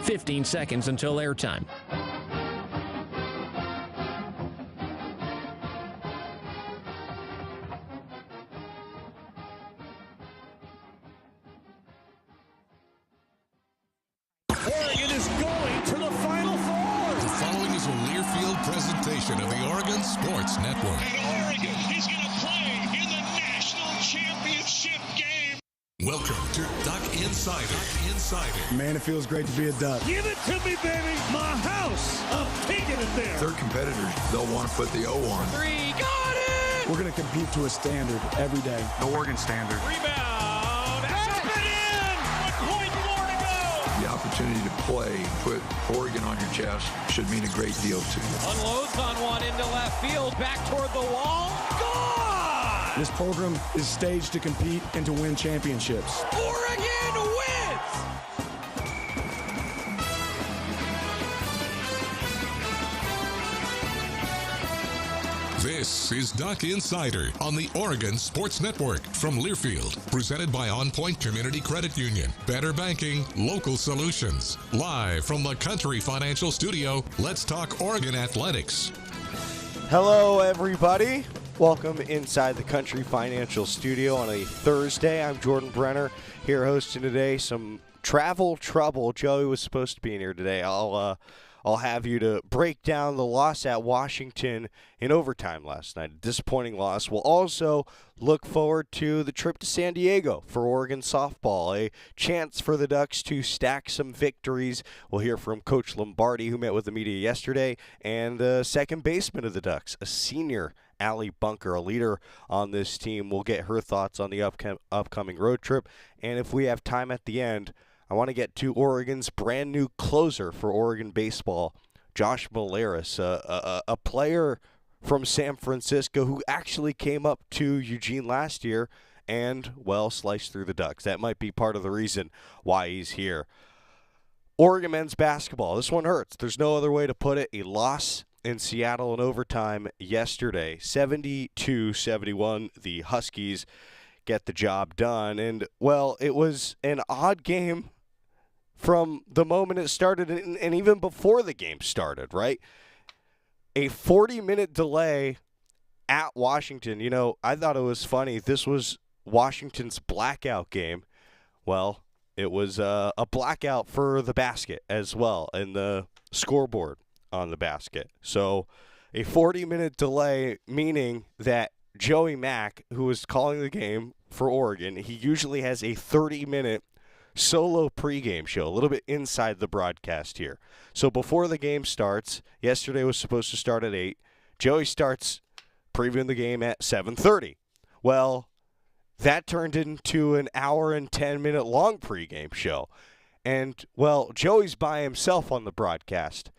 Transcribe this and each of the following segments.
15 seconds until airtime. Oregon is going to the Final Four. The following is a Learfield presentation of the Oregon Sports Network. And Oregon is going to play in the national championship game. Welcome to Duck Insider. Man, it feels great to be a Duck. Give it to me, baby. My house. I'm taking it there. Their competitors, they'll want to put the O on. Three, got it! We're going to compete to a standard every day. The Oregon standard. Rebound, up and in! 1 point more to go! The opportunity to play, put Oregon on your chest, should mean a great deal to you. Unloads on one into left field, back toward the wall. Gone! This program is staged to compete and to win championships. Oregon wins! This is Duck Insider on the Oregon Sports Network from Learfield, presented by On Point Community Credit Union. Better banking, local solutions. Live from the Country Financial Studio, let's talk Oregon athletics. Hello, everybody. Welcome inside the Country Financial Studio on a Thursday. I'm Jordan Brenner here hosting today. Some travel trouble. Joey was supposed to be in here today. I'll have you to break down the loss at Washington in overtime last night. A disappointing loss. We'll also look forward to the trip to San Diego for Oregon softball, a chance for the Ducks to stack some victories. We'll hear from Coach Lombardi, who met with the media yesterday, and the second baseman of the Ducks, a senior, Allee Bunker, a leader on this team. We'll get her thoughts on the upcoming road trip, and if we have time at the end, I want to get to Oregon's brand new closer for Oregon baseball, Josh Melyssa, a player from San Francisco who actually came up to Eugene last year and, well, sliced through the Ducks. That might be part of the reason why he's here. Oregon men's basketball. This one hurts. There's no other way to put it. A loss in Seattle in overtime yesterday, 72-71. The Huskies get the job done. And, well, it was an odd game from the moment it started and even before the game started, right? A 40-minute delay at Washington. You know, I thought it was funny. This was Washington's blackout game. Well, it was a blackout for the basket as well and the scoreboard on the basket. So a 40-minute delay, meaning that Joey Mack, who was calling the game for Oregon, he usually has a 30-minute solo pregame show, a little bit inside the broadcast here. So before the game starts, yesterday was supposed to start at 8. Joey starts previewing the game at 7:30. Well, that turned into an hour and 10-minute long pregame show. And, well, Joey's by himself on the broadcast.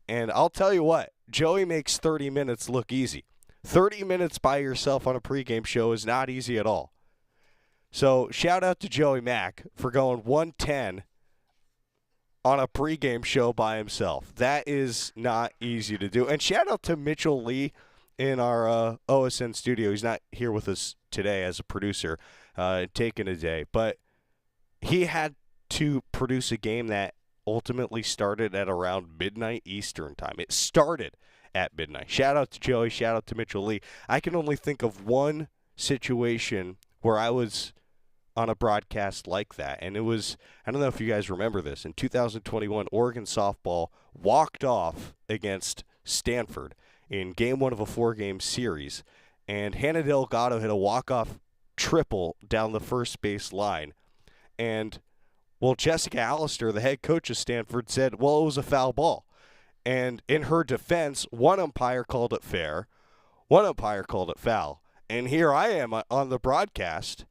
And I'll tell you what, Joey makes 30 minutes look easy. 30 minutes by yourself on a pregame show is not easy at all. So shout out to Joey Mack for going 110 on a pregame show by himself. That is not easy to do. And shout out to Mitchell Lee in our OSN studio. He's not here with us today as a producer, taking a day. But he had to produce a game that ultimately started at around midnight Eastern time. It started at midnight. Shout out to Joey. Shout out to Mitchell Lee. I can only think of one situation where I was on a broadcast like that. And it was, I don't know if you guys remember this, in 2021, Oregon softball walked off against Stanford in game 1 of a 4-game series. And Hannah Delgado hit a walk-off triple down the first base line. And, well, Jessica Allister, the head coach of Stanford, said, well, it was a foul ball. And in her defense, one umpire called it fair, one umpire called it foul. And here I am on the broadcast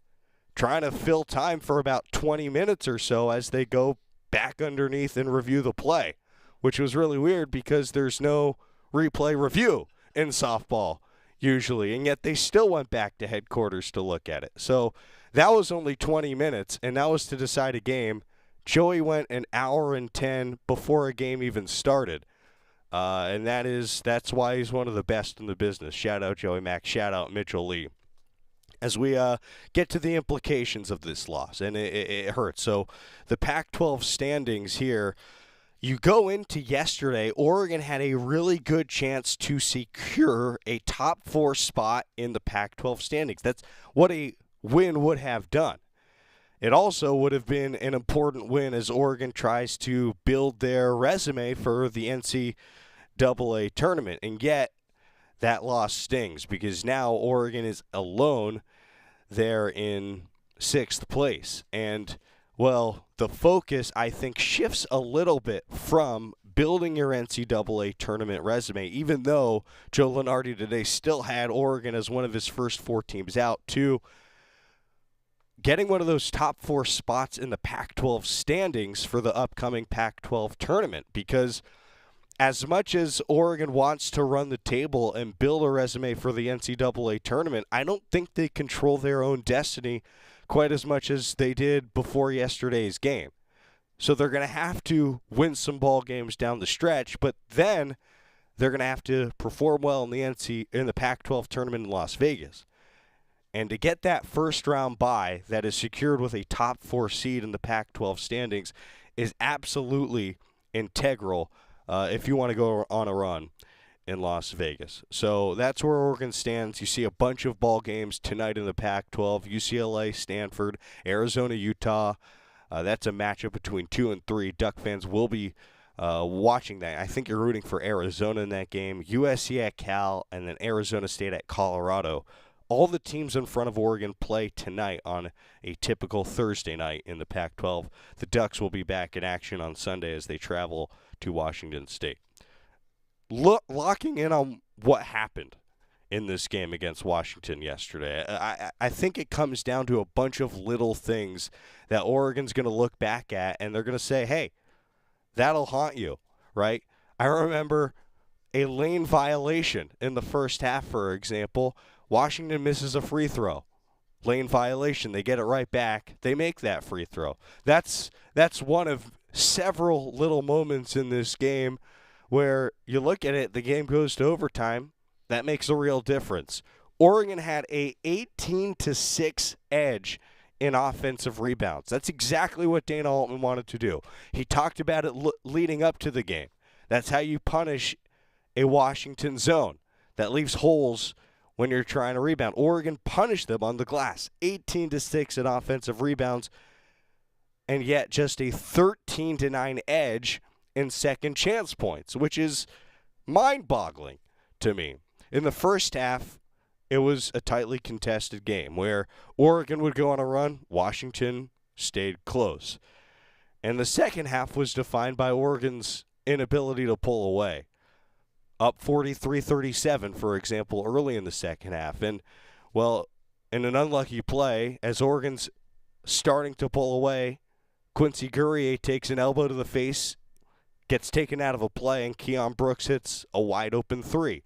trying to fill time for about 20 minutes or so as they go back underneath and review the play, which was really weird because there's no replay review in softball usually, and yet they still went back to headquarters to look at it. So that was only 20 minutes, and that was to decide a game. Joey went an hour and 10 before a game even started. And that's why he's one of the best in the business. Shout out Joey Mack. Shout out Mitchell Lee. As we get to the implications of this loss, and it hurts. So the Pac-12 standings here, you go into yesterday, Oregon had a really good chance to secure a top 4 spot in the Pac-12 standings. That's what a win would have done. It also would have been an important win as Oregon tries to build their resume for the NCAA tournament. And yet, that loss stings because now Oregon is alone there in 6th place. And well, the focus, I think, shifts a little bit from building your NCAA tournament resume, even though Joe Lombardi today still had Oregon as one of his first 4 teams out, to getting one of those top 4 spots in the Pac-12 standings for the upcoming Pac-12 tournament. Because as much as Oregon wants to run the table and build a resume for the NCAA tournament, I don't think they control their own destiny quite as much as they did before yesterday's game. So they're going to have to win some ball games down the stretch, but then they're going to have to perform well in the Pac-12 tournament in Las Vegas. And to get that first round bye that is secured with a top 4 seed in the Pac-12 standings is absolutely integral if you want to go on a run in Las Vegas. So that's where Oregon stands. You see a bunch of ball games tonight in the Pac-12. UCLA, Stanford, Arizona, Utah. That's a matchup between 2 and 3. Duck fans will be watching that. I think you're rooting for Arizona in that game. USC at Cal, and then Arizona State at Colorado. All the teams in front of Oregon play tonight on a typical Thursday night in the Pac-12. The Ducks will be back in action on Sunday as they travel to Washington State. Locking in on what happened in this game against Washington yesterday, I think it comes down to a bunch of little things that Oregon's going to look back at, and they're going to say, hey, that'll haunt you, right? I remember a lane violation in the first half, for example. Washington misses a free throw. Lane violation. They get it right back. They make that free throw. That's one of several little moments in this game where you look at it, the game goes to overtime. That makes a real difference. Oregon had a 18-6 edge in offensive rebounds. That's exactly what Dana Altman wanted to do. He talked about it leading up to the game. That's how you punish a Washington zone that leaves holes when you're trying to rebound. Oregon punished them on the glass, 18-6 in offensive rebounds, and yet just a 13-9 edge in second chance points, which is mind-boggling to me. In the first half, it was a tightly contested game where Oregon would go on a run, Washington stayed close. And the second half was defined by Oregon's inability to pull away. Up 43-37, for example, early in the second half. And, well, in an unlucky play, as Oregon's starting to pull away, Quincy Guerrier takes an elbow to the face, gets taken out of a play, and Keon Brooks hits a wide-open 3.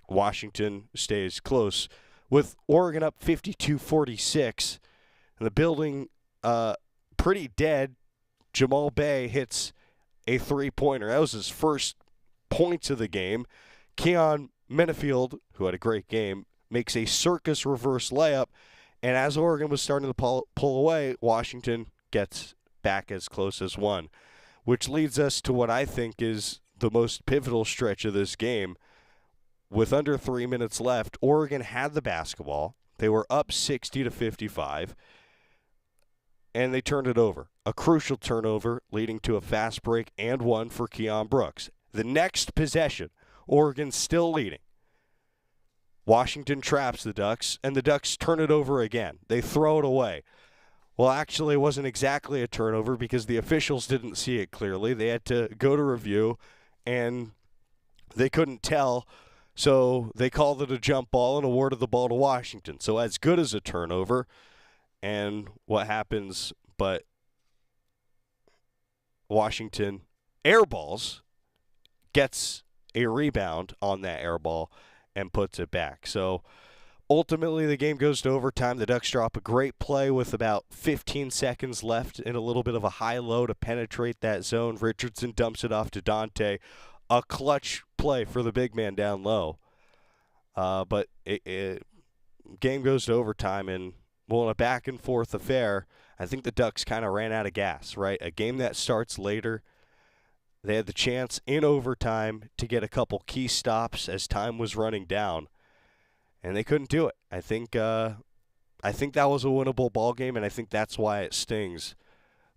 Washington stays close. With Oregon up 52-46, and the building pretty dead, Jamal Bay hits a 3-pointer. That was his first points of the game. Keon Menifield, who had a great game, makes a circus reverse layup, and as Oregon was starting to pull away, Washington gets back as close as 1, which leads us to what I think is the most pivotal stretch of this game. With under 3 minutes left, Oregon had the basketball. They were up 60-55, and they turned it over. A crucial turnover leading to a fast break and 1 for Keon Brooks. The next possession, Oregon's still leading. Washington traps the Ducks, and the Ducks turn it over again. They throw it away. Well, actually, it wasn't exactly a turnover because the officials didn't see it clearly. They had to go to review, and they couldn't tell, so they called it a jump ball and awarded the ball to Washington. So as good as a turnover, and what happens, but Washington airballs, gets a rebound on that air ball, and puts it back. So ultimately, the game goes to overtime. The Ducks drop a great play with about 15 seconds left in a little bit of a high-low to penetrate that zone. Richardson dumps it off to Dante. A clutch play for the big man down low. But game goes to overtime, and, well, in a back-and-forth affair, I think the Ducks kind of ran out of gas, right? A game that starts later, They had the chance in overtime to get a couple key stops as time was running down, and they couldn't do it. I think that was a winnable ball game, and I think that's why it stings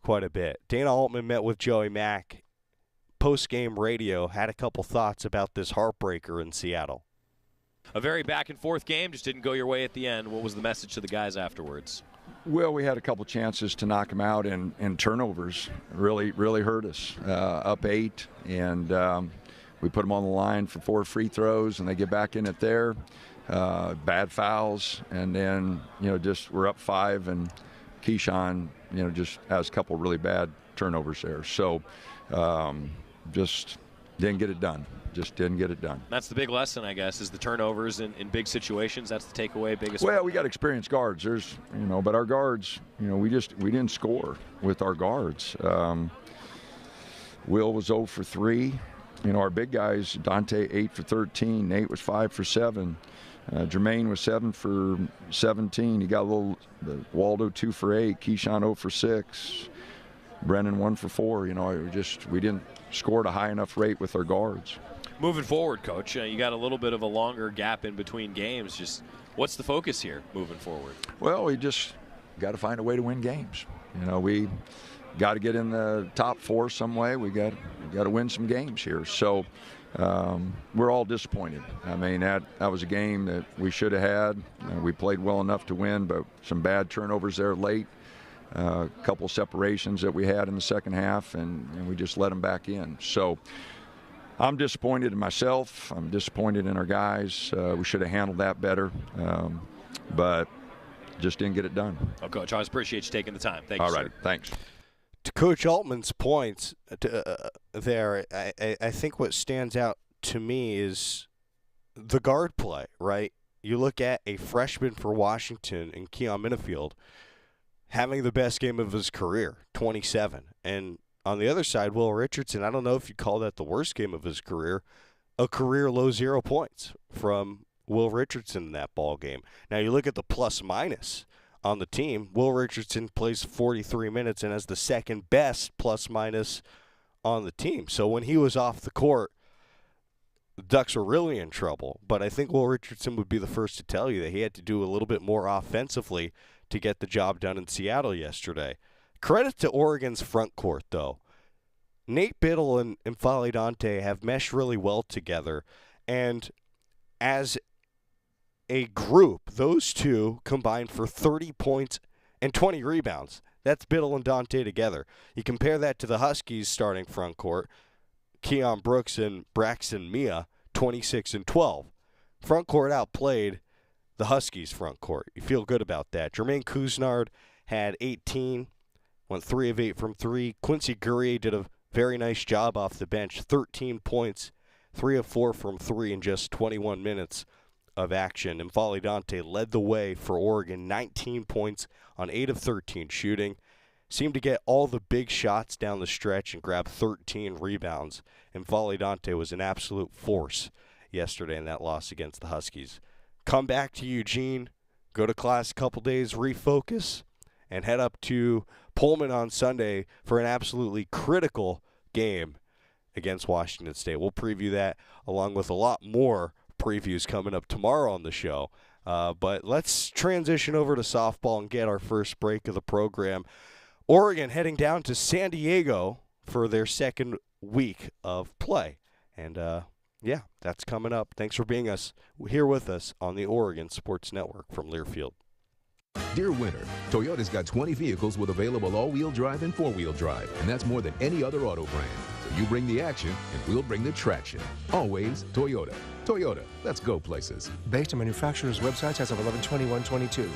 quite a bit. Dana Altman met with Joey Mack post-game radio, had a couple thoughts about this heartbreaker in Seattle. A very back-and-forth game, just didn't go your way at the end. What was the message to the guys afterwards? Well, we had a couple chances to knock them out, and turnovers really hurt us. Up 8, and we put them on the line for 4 free throws, and they get back in it there. Bad fouls, and then, just we're up 5, and Keyshawn, just has a couple really bad turnovers there. So just didn't get it done. Just didn't get it done. That's the big lesson, I guess, is the turnovers in big situations. That's the takeaway, biggest. Well, we got experienced guards. But our guards, we didn't score with our guards. Will was 0 for 3. Our big guys, Dante 8 for 13, Nate was 5 for 7. Jermaine was 7 for 17. He got Waldo 2 for 8. Keyshawn 0 for 6. Brennan 1 for 4. We didn't score at a high enough rate with our guards. Moving forward, Coach, you got a little bit of a longer gap in between games. Just what's the focus here moving forward? Well, we just got to find a way to win games. We got to get in the top 4 some way. We got to win some games here. So we're all disappointed. I mean, that was a game that we should have had. We played well enough to win, but some bad turnovers there late. A couple separations that we had in the second half, and we just let them back in. So I'm disappointed in myself. I'm disappointed in our guys. We should have handled that better, but just didn't get it done. Oh, Coach, I always appreciate you taking the time. Thank you, All right, sir. Thanks. To Coach Altman's points there, I think what stands out to me is the guard play, right? You look at a freshman for Washington in Keon Minifield having the best game of his career, 27. And on the other side, Will Richardson, I don't know if you call that the worst game of his career, a career low 0 points from Will Richardson in that ball game. Now you look at the plus-minus on the team. Will Richardson plays 43 minutes and has the second best plus-minus on the team. So when he was off the court, the Ducks were really in trouble. But I think Will Richardson would be the first to tell you that he had to do a little bit more offensively to get the job done in Seattle yesterday. Credit to Oregon's front court, though. Nate Biddle and N'Faly Dante have meshed really well together. And as a group, those two combined for 30 points and 20 rebounds. That's Biddle and Dante together. You compare that to the Huskies' starting front court, Keon Brooks and Braxton Mia, 26 and 12. Front court outplayed the Huskies' front court. You feel good about that. Jermaine Couisnard had 18, went 3 of 8 from 3. Quincy Guerrier did a very nice job off the bench, 13 points, 3 of 4 from 3 in just 21 minutes of action. And N'Faly Dante led the way for Oregon, 19 points on 8 of 13 shooting. Seemed to get all the big shots down the stretch and grab 13 rebounds. And N'Faly Dante was an absolute force yesterday in that loss against the Huskies. Come back to Eugene, go to class a couple days, refocus, and head up to Pullman on Sunday for an absolutely critical game against Washington State. We'll preview that along with a lot more previews coming up tomorrow on the show. But let's transition over to softball and get our first break of the program. Oregon heading down to San Diego for their second week of play. And, yeah, that's coming up. Thanks for being here with us on the Oregon Sports Network from Learfield. Dear winter, Toyota's got 20 vehicles with available all-wheel drive and four-wheel drive, and that's more than any other auto brand. So you bring the action, and we'll bring the traction. Always Toyota. Toyota, let's go places. Based on manufacturer's websites as of 11/21/22.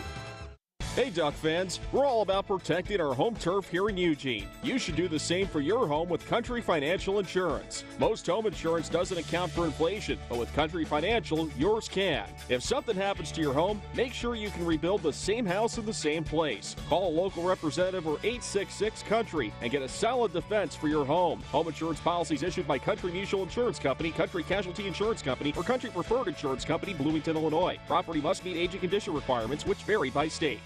Hey, Duck fans, we're all about protecting our home turf here in Eugene. You should do the same for your home with Country Financial Insurance. Most home insurance doesn't account for inflation, but with Country Financial, yours can. If something happens to your home, make sure you can rebuild the same house in the same place. Call a local representative or 866-COUNTRY and get a solid defense for your home. Home insurance policies issued by Country Mutual Insurance Company, Country Casualty Insurance Company, or Country Preferred Insurance Company, Bloomington, Illinois. Property must meet age and condition requirements, which vary by state.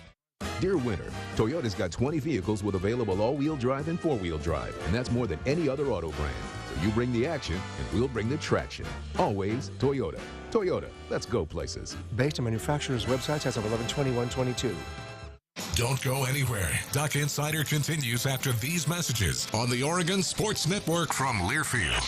Dear winter, Toyota's got 20 vehicles with available all-wheel drive and four-wheel drive, and that's more than any other auto brand. So you bring the action, and we'll bring the traction. Always Toyota. Toyota, let's go places. Based on manufacturer's websites as of 11/21/22. Don't go anywhere. Duck Insider continues after these messages on the Oregon Sports Network from Learfield.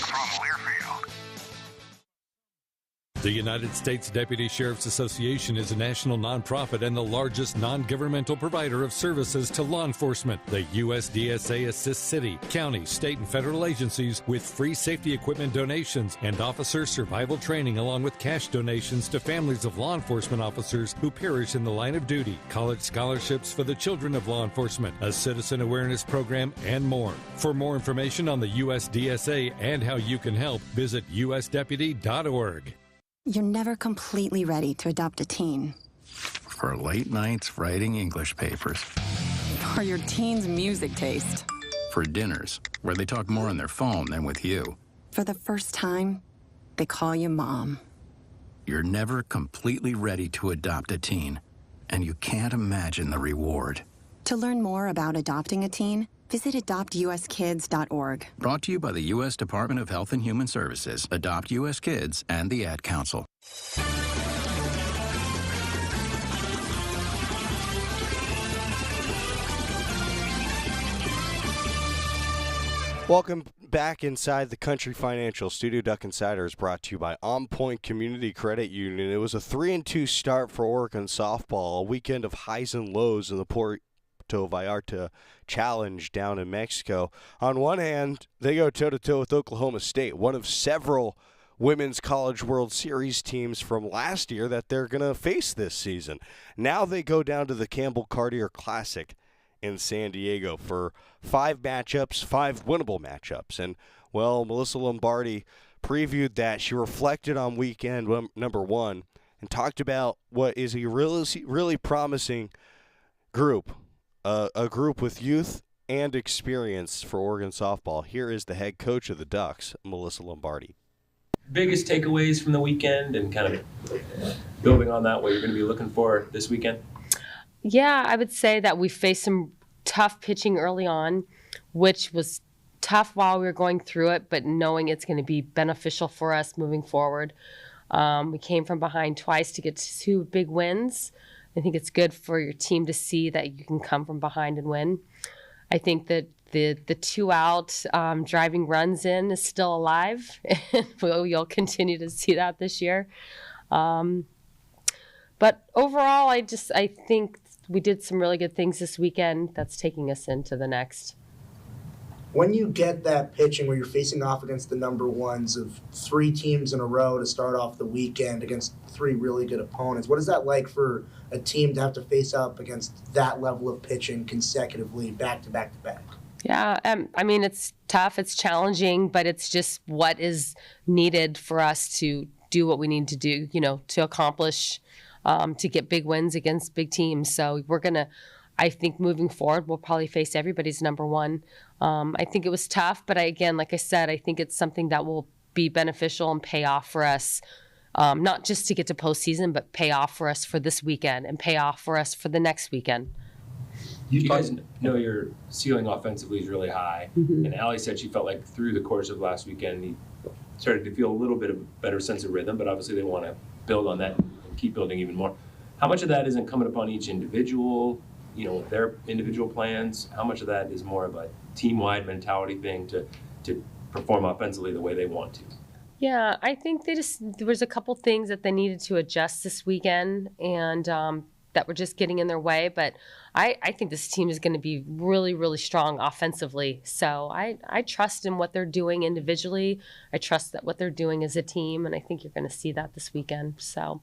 The United States Deputy Sheriff's Association is a national nonprofit and the largest non-governmental provider of services to law enforcement. The USDSA assists city, county, state, and federal agencies with free safety equipment donations and officer survival training, along with cash donations to families of law enforcement officers who perish in the line of duty, college scholarships for the children of law enforcement, a citizen awareness program, and more. For more information on the USDSA and how you can help, visit usdeputy.org. You're never completely ready to adopt a teen. For late nights writing English papers. For your teen's music taste. For dinners where they talk more on their phone than with you. For the first time, they call you mom. You're never completely ready to adopt a teen, and you can't imagine the reward. To learn more about adopting a teen, visit adoptuskids.org. Brought to you by the U.S. Department of Health and Human Services, Adopt U.S. Kids, and the Ad Council. Welcome back inside the Country Financial Studio. Duck Insider is brought to you by On Point Community Credit Union. It was a 3-2 start for Oregon softball, a weekend of highs and lows in the Puerto Vallarta Challenge down in Mexico. On one hand, they go toe-to-toe with Oklahoma State, one of several Women's College World Series teams from last year that they're going to face this season. Now they go down to the Campbell Cartier Classic in San Diego for 5 matchups, 5 winnable matchups. And, well, Melyssa Lombardi previewed that. She reflected on weekend number 1 and talked about what is a really promising group. A group with youth and experience for Oregon softball. Here is the head coach of the Ducks, Melyssa Lombardi. Biggest takeaways from the weekend and kind of building on that, what you're going to be looking for this weekend? Yeah, I would say that we faced some tough pitching early on, which was tough while we were going through it, but knowing it's going to be beneficial for us moving forward. We came from behind twice to get 2 big wins. I think it's good for your team to see that you can come from behind and win. I think that the 2-out driving runs in is still alive. You'll continue to see that this year. But overall, I think we did some really good things this weekend that's taking us into the next. When you get that pitching where you're facing off against the number ones of 3 teams in a row to start off the weekend against 3 really good opponents, what is that like for a team to have to face up against that level of pitching consecutively back to back to back? Yeah, I mean, it's tough, it's challenging, but it's just what is needed for us to do what we need to do, to accomplish, to get big wins against big teams. So I think moving forward, we'll probably face everybody's number 1. I think it was tough, but like I said, I think it's something that will be beneficial and pay off for us, not just to get to postseason, but pay off for us for this weekend and pay off for us for the next weekend. You guys know your ceiling offensively is really high, and Allee said she felt like through the course of last weekend, he started to feel a little bit of a better sense of rhythm, but obviously they want to build on that and keep building even more. How much of that is incumbent upon each individual, their individual plans? How much of that is more of a team-wide mentality thing to perform offensively the way they want to? Yeah, I think there was a couple things that they needed to adjust this weekend, and that were just getting in their way. But I think this team is going to be really, really strong offensively. So I trust in what they're doing individually. I trust that what they're doing as a team, and I think you're going to see that this weekend. So,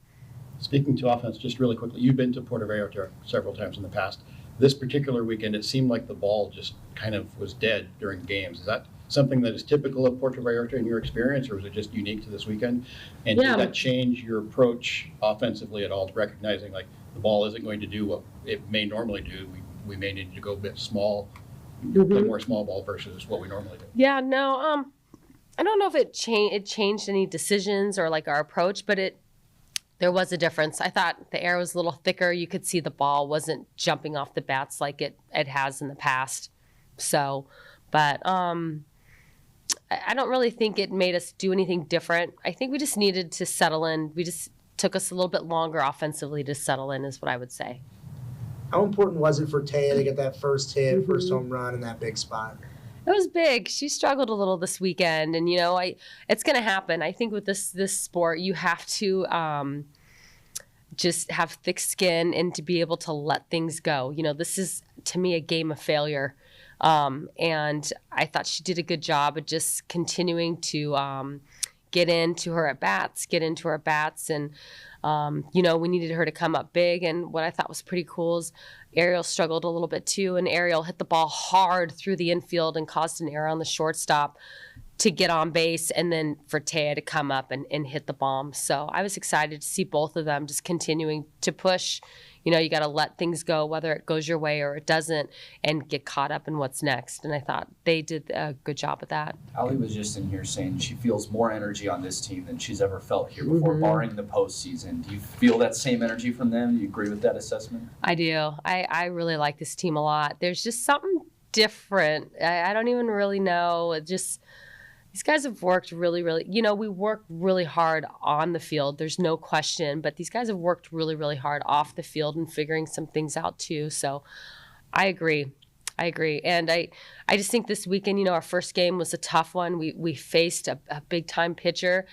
speaking to offense, just really quickly, you've been to Puerto Vallarta several times in the past. This particular weekend, it seemed like the ball just kind of was dead during games. Is that something that is typical of Puerto Vallarta in your experience, or was it just unique to this weekend? And did that change your approach offensively at all, recognizing like the ball isn't going to do what it may normally do? We may need to go a bit small, play more small ball versus what we normally do. Yeah, no, I don't know if it changed any decisions or like our approach, but there was a difference. I thought the air was a little thicker. You could see the ball wasn't jumping off the bats like it has in the past. So, but I don't really think it made us do anything different. I think we just needed to settle in. We just took us a little bit longer offensively to settle in, is what I would say. How important was it for Taya to get that first hit, first home run in that big spot? It was big. She struggled a little this weekend, and it's going to happen. I think with this sport, you have to just have thick skin and to be able to let things go. This is, to me, a game of failure. And I thought she did a good job of just continuing to get into her at-bats, and we needed her to come up big. And what I thought was pretty cool is Ariel struggled a little bit too, and Ariel hit the ball hard through the infield and caused an error on the shortstop to get on base, and then for Taya to come up and hit the bomb. So I was excited to see both of them just continuing to push. You got to let things go, whether it goes your way or it doesn't, and get caught up in what's next. And I thought they did a good job at that. Allee was just in here saying she feels more energy on this team than she's ever felt here before, barring the postseason. Do you feel that same energy from them? Do you agree with that assessment? I do. I really like this team a lot. There's just something different. I don't even really know. These guys have worked really, we work really hard on the field. There's no question, but these guys have worked really, really hard off the field and figuring some things out too. So I agree. And I just think this weekend, our first game was a tough one. We faced a big time pitcher.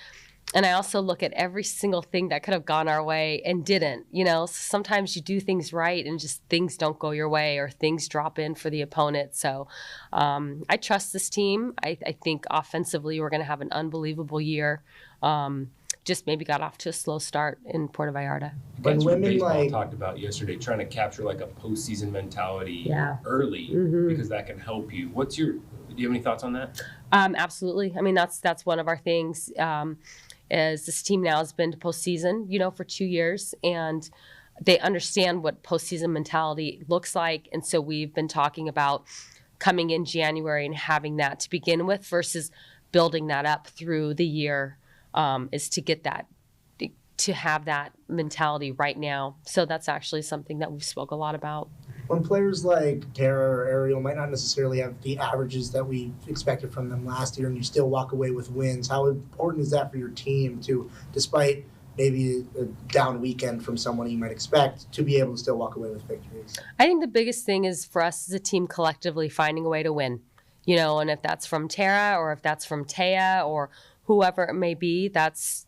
And I also look at every single thing that could have gone our way and didn't. Sometimes you do things right and just things don't go your way, or things drop in for the opponent. So I trust this team. I think offensively we're going to have an unbelievable year. Just maybe got off to a slow start in Puerto Vallarta. That's what baseball talked about yesterday, trying to capture like a postseason mentality early, because that can help you. Do you have any thoughts on that? Absolutely. I mean, that's one of our things. Is this team now has been to postseason, for 2 years, and they understand what postseason mentality looks like. And so we've been talking about coming in January and having that to begin with versus building that up through the year, is to get that, to have that mentality right now. So that's actually something that we've spoke a lot about. When players like Tara or Ariel might not necessarily have the averages that we expected from them last year, and you still walk away with wins, how important is that for your team to, despite maybe a down weekend from someone you might expect, to be able to still walk away with victories? I think the biggest thing is for us as a team collectively finding a way to win, and if that's from Tara or if that's from Taya or whoever it may be, that's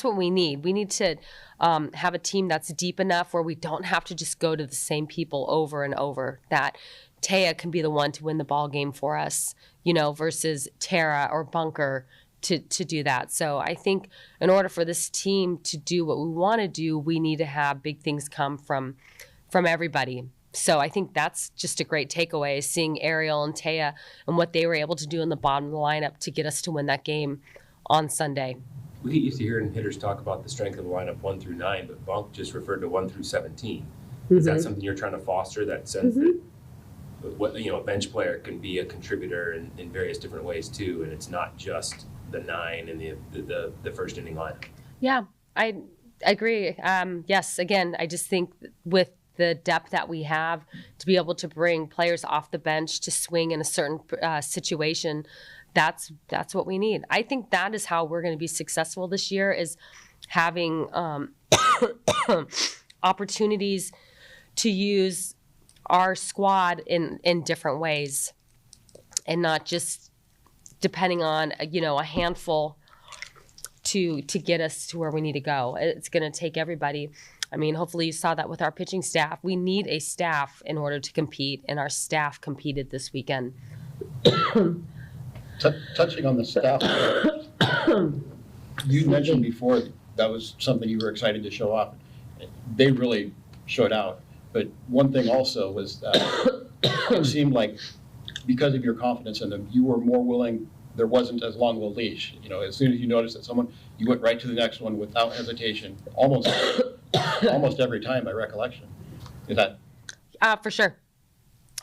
what we need. We need to have a team that's deep enough where we don't have to just go to the same people over and over, that Taya can be the one to win the ball game for us, versus Tara or Bunker to do that. So I think in order for this team to do what we want to do, we need to have big things come from everybody. So I think that's just a great takeaway, is seeing Ariel and Taya and what they were able to do in the bottom of the lineup to get us to win that game on Sunday. We get used to hearing hitters talk about the strength of the lineup 1 through 9, but Bunk just referred to 1 through 17. Is that something you're trying to foster, that sense that a bench player can be a contributor in various different ways too, and it's not just the 9 and the first inning lineup? Yeah, I agree. Yes, again, I just think with the depth that we have to be able to bring players off the bench to swing in a certain situation, that's what we need. I think that is how we're going to be successful this year, is having opportunities to use our squad in different ways, and not just depending on a handful to get us to where we need to go. It's going to take everybody. I mean, hopefully you saw that with our pitching staff. We need a staff in order to compete, and our staff competed this weekend. Touching on the staff, you mentioned before that was something you were excited to show off. They really showed out. But one thing also was it seemed like because of your confidence in them, you were more willing. There wasn't as long of a leash. As soon as you noticed that someone, you went right to the next one without hesitation, almost every time by recollection. Is that? For sure.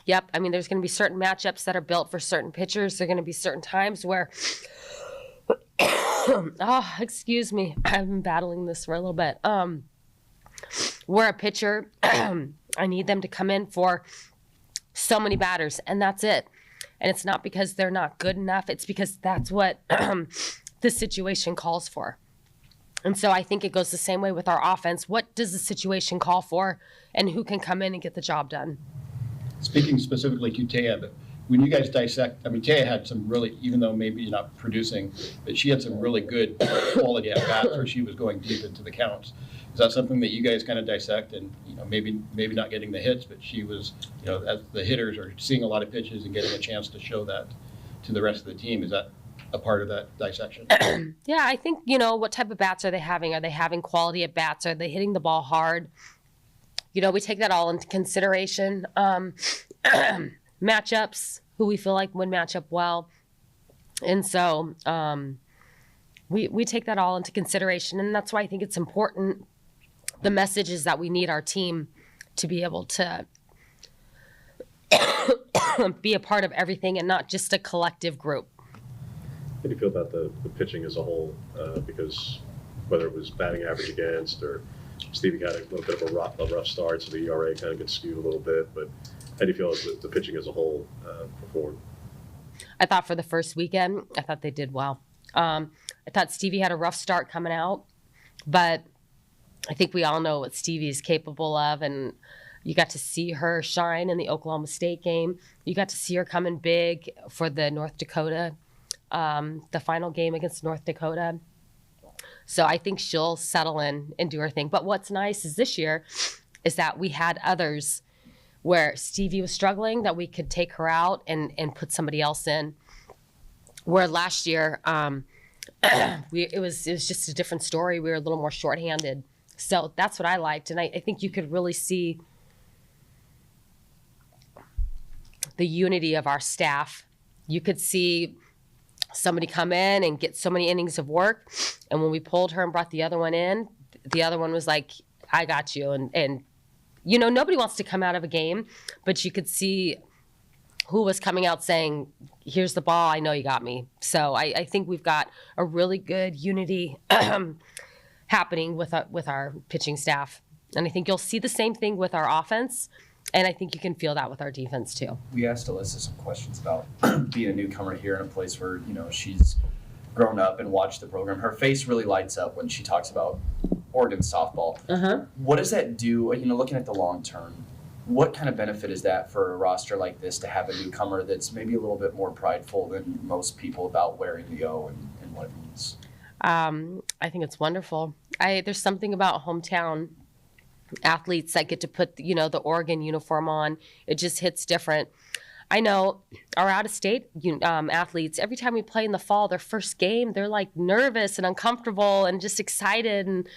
Yep. I mean, there's going to be certain matchups that are built for certain pitchers. There are going to be certain times where, excuse me, I've been battling this for a little bit. Where a pitcher, I need them to come in for so many batters, and that's it. And it's not because they're not good enough. It's because that's what the situation calls for. And so I think it goes the same way with our offense. What does the situation call for, and who can come in and get the job done? Speaking specifically to Taya, but when you guys dissect, I mean, Taya had some really, even though maybe you're not producing, but she had some really good quality at bats where she was going deep into the counts. Is that something that you guys kind of dissect and, maybe not getting the hits, but she was, as the hitters are seeing a lot of pitches and getting a chance to show that to the rest of the team? Is that a part of that dissection? Yeah, I think, what type of bats are they having? Are they having quality at bats? Are they hitting the ball hard? We take that all into consideration. Matchups, who we feel like would match up well. And so we take that all into consideration. And that's why I think it's important. The message is that we need our team to be able to be a part of everything and not just a collective group. How do you feel about the pitching as a whole? Because whether it was batting average against or Stevie got a little bit of a rough start, so the ERA kind of gets skewed a little bit. But how do you feel as the pitching as a whole performed? I thought for the first weekend, I thought they did well. I thought Stevie had a rough start coming out, but I think we all know what Stevie is capable of, and you got to see her shine in the Oklahoma State game. You got to see her coming big for the North Dakota, the final game against North Dakota. So I think she'll settle in and do her thing. But what's nice is this year is that we had others where Stevie was struggling, that we could take her out and put somebody else in. Where last year, it was just a different story. We were a little more shorthanded. So that's what I liked. And I think you could really see the unity of our staff. You could see somebody come in and get so many innings of work. And when we pulled her and brought the other one in, the other one was like, I got you. And nobody wants to come out of a game, but you could see who was coming out saying, here's the ball, I know you got me. So I think we've got a really good unity happening with our pitching staff. And I think you'll see the same thing with our offense. And I think you can feel that with our defense too. We asked Alyssa some questions about being a newcomer here in a place where, she's grown up and watched the program. Her face really lights up when she talks about Oregon softball. Uh-huh. What does that do, looking at the long term, what kind of benefit is that for a roster like this to have a newcomer that's maybe a little bit more prideful than most people about wearing the O and what it means? I think it's wonderful. There's something about hometown athletes that get to put, the Oregon uniform on. It just hits different. I know our out-of-state athletes, every time we play in the fall, their first game, they're like nervous and uncomfortable and just excited. And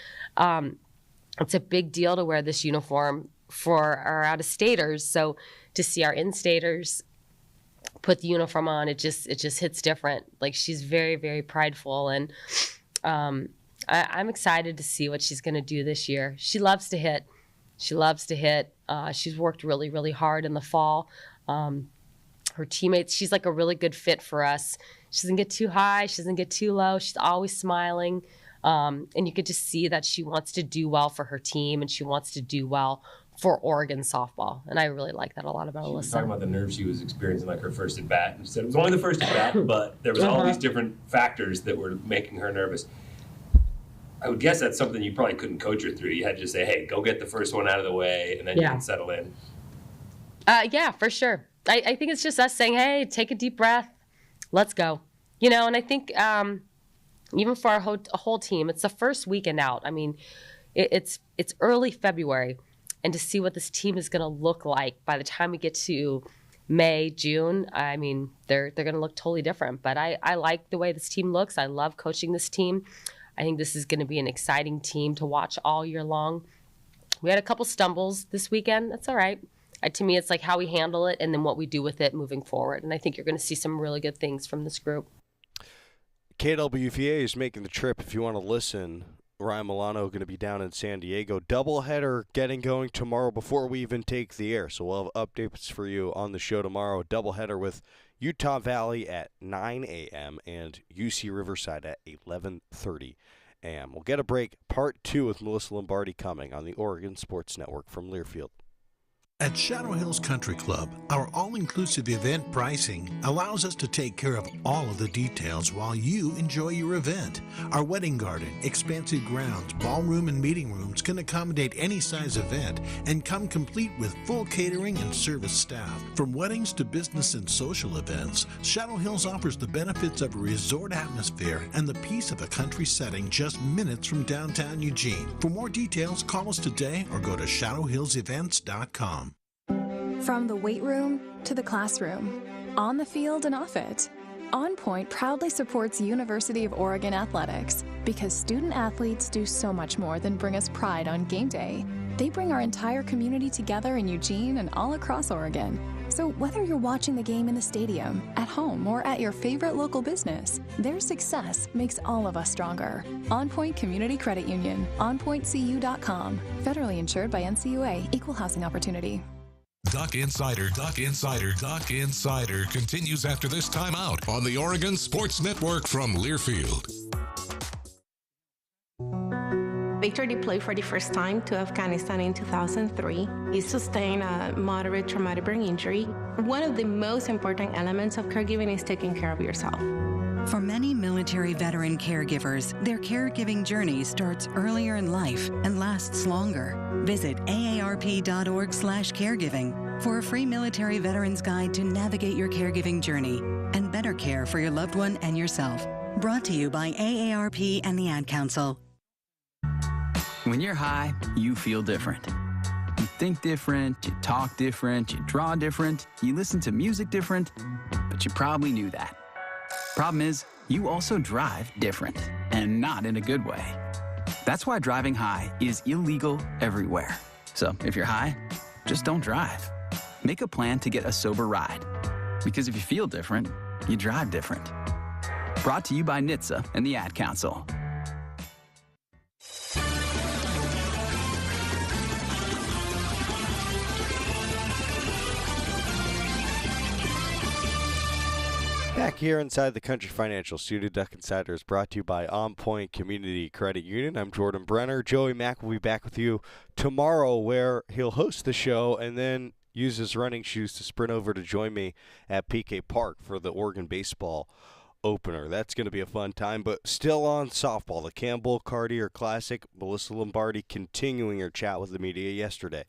it's a big deal to wear this uniform for our out-of-staters. So to see our in-staters put the uniform on, it just hits different. Like, she's very, very prideful. And I'm excited to see what she's going to do this year. She loves to hit. She's worked really, really hard in the fall. Her teammates, she's like a really good fit for us. She doesn't get too high. She doesn't get too low. She's always smiling. And you could just see that she wants to do well for her team and she wants to do well for Oregon softball. And I really like that a lot about Alyssa. She was talking about the nerves she was experiencing, like her first at bat. And she said it was only the first at bat, but there was all these different factors that were making her nervous. I would guess that's something you probably couldn't coach her through. You had to just say, hey, go get the first one out of the way, and then you can settle in. Yeah, for sure. I think it's just us saying, hey, take a deep breath. Let's go. And I think even for our whole team, it's the first weekend out. I mean, it's early February. And to see what this team is going to look like by the time we get to May, June, I mean, they're going to look totally different. But I like the way this team looks. I love coaching this team. I think this is going to be an exciting team to watch all year long. We had a couple stumbles this weekend. That's all right. To me, it's like how we handle it and then what we do with it moving forward. And I think you're going to see some really good things from this group. KWVA is making the trip. If you want to listen, Ryan Milano going to be down in San Diego. Doubleheader getting going tomorrow before we even take the air. So we'll have updates for you on the show tomorrow. Doubleheader with Utah Valley at 9 a.m. and UC Riverside at 11:30 a.m. We'll get a break. Part 2 with Melyssa Lombardi coming on the Oregon Sports Network from Learfield. At Shadow Hills Country Club, our all-inclusive event pricing allows us to take care of all of the details while you enjoy your event. Our wedding garden, expansive grounds, ballroom, and meeting rooms can accommodate any size event and come complete with full catering and service staff. From weddings to business and social events, Shadow Hills offers the benefits of a resort atmosphere and the peace of a country setting just minutes from downtown Eugene. For more details, call us today or go to shadowhillsevents.com. From the weight room to the classroom, on the field and off it, On Point proudly supports University of Oregon athletics because student athletes do so much more than bring us pride on game day. They bring our entire community together in Eugene and all across Oregon. So whether you're watching the game in the stadium, at home, or at your favorite local business, their success makes all of us stronger. On Point Community Credit Union, onpointcu.com. Federally insured by NCUA, Equal Housing Opportunity. Duck Insider continues after this timeout on the Oregon Sports Network from Learfield. Victor deployed for the first time to Afghanistan in 2003. He sustained a moderate traumatic brain injury. One of the most important elements of caregiving is taking care of yourself. For many military veteran caregivers, their caregiving journey starts earlier in life and lasts longer. Visit aarp.org/caregiving for a free military veterans guide to navigate your caregiving journey and better care for your loved one and yourself. Brought to you by AARP and the Ad Council. When you're high, you feel different. You think different, you talk different, you draw different, you listen to music different, but you probably knew that. Problem is, you also drive different, and not in a good way. That's why driving high is illegal everywhere. So if you're high, just don't drive. Make a plan to get a sober ride. Because if you feel different, you drive different. Brought to you by NHTSA and the Ad Council. Back here inside the Country Financial Studio, Duck Insider is brought to you by On Point Community Credit Union. I'm Jordan Brenner. Joey Mack will be back with you tomorrow, where he'll host the show and then use his running shoes to sprint over to join me at PK Park for the Oregon baseball opener. That's going to be a fun time, but still on softball. The Campbell Cartier Classic, Melyssa Lombardi continuing her chat with the media yesterday.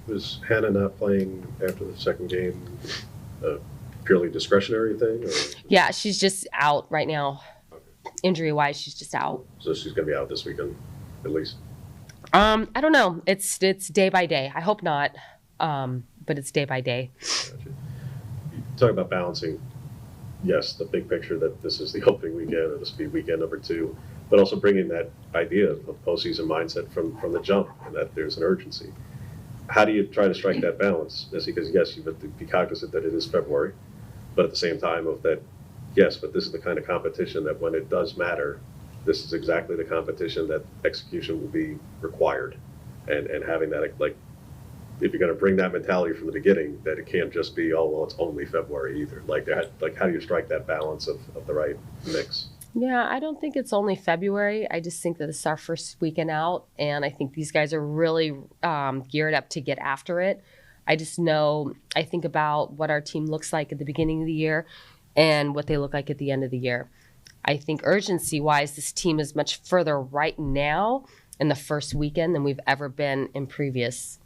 Was Hannah not playing after the second game purely discretionary thing? Or? Yeah, she's just out right now. Injury-wise, she's just out. So she's going to be out this weekend, at least? I don't know. It's day by day. I hope not, but it's day by day. Gotcha. You talk about balancing, yes, the big picture that this is the opening weekend, or this will be weekend number 2, but also bringing that idea of postseason mindset from the jump, and that there's an urgency. How do you try to strike that balance? Because, yes, you have to be cognizant that it is February, but at the same time of that, yes, but this is the kind of competition that when it does matter, this is exactly the competition that execution will be required. And having that, like, if you're going to bring that mentality from the beginning, that it can't just be, oh, well, it's only February either. Like, how do you strike that balance of the right mix? Yeah, I don't think it's only February. I just think that it's our first weekend out, and I think these guys are really geared up to get after it. I just know, I think about what our team looks like at the beginning of the year and what they look like at the end of the year. I think urgency-wise, this team is much further right now in the first weekend than we've ever been in previous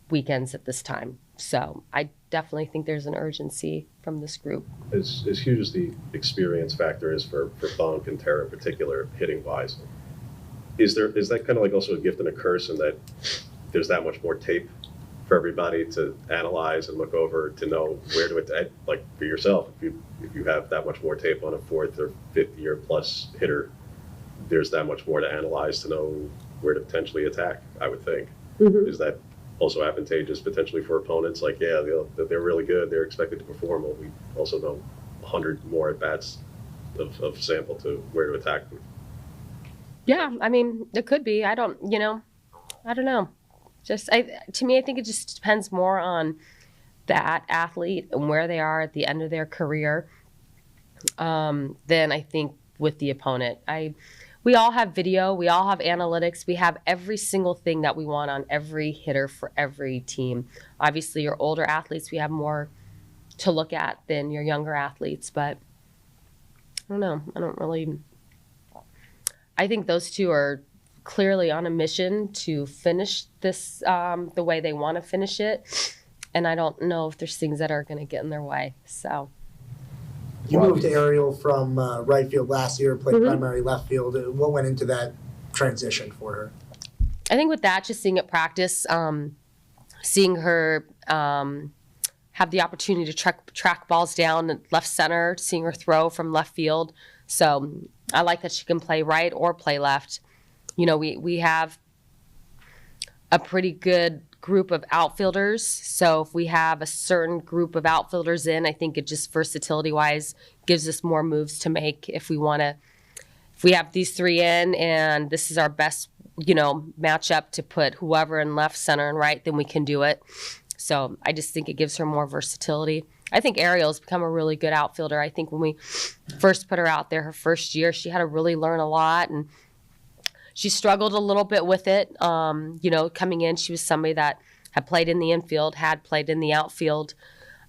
weekends at this time. So I definitely think there's an urgency from this group. As huge as the experience factor is for Bonk and Tara in particular, hitting-wise, is that kind of like also a gift and a curse in that there's that much more tape for everybody to analyze and look over to know where to attack? Like for yourself, if you have that much more tape on a 4th or 5th year plus hitter, there's that much more to analyze to know where to potentially attack, I would think. Mm-hmm. Is that also advantageous potentially for opponents? Like, yeah, they're really good, they're expected to perform, but we also know 100 more at-bats of sample to where to attack them. Yeah, I mean, it could be. I don't know. To me, I think it just depends more on that athlete and where they are at the end of their career than I think with the opponent. we all have video, we all have analytics, we have every single thing that we want on every hitter for every team. Obviously, your older athletes, we have more to look at than your younger athletes, but I don't know. I think those two are clearly on a mission to finish this the way they want to finish it, and I don't know if there's things that are going to get in their way. So. You moved to Ariel from right field last year, played primary left field. What went into that transition for her? I think with that, just seeing it practice, seeing her have the opportunity to track balls down at left center, seeing her throw from left field. So I like that she can play right or play left. You know, we have a pretty good group of outfielders. So if we have a certain group of outfielders in, I think it just versatility-wise gives us more moves to make if we have these three in and this is our best, matchup to put whoever in left, center, and right, then we can do it. So I just think it gives her more versatility. I think Ariel's become a really good outfielder. I think when we first put her out there her first year, she had to really learn a lot, and she struggled a little bit with it. Coming in, she was somebody that had played in the infield, had played in the outfield.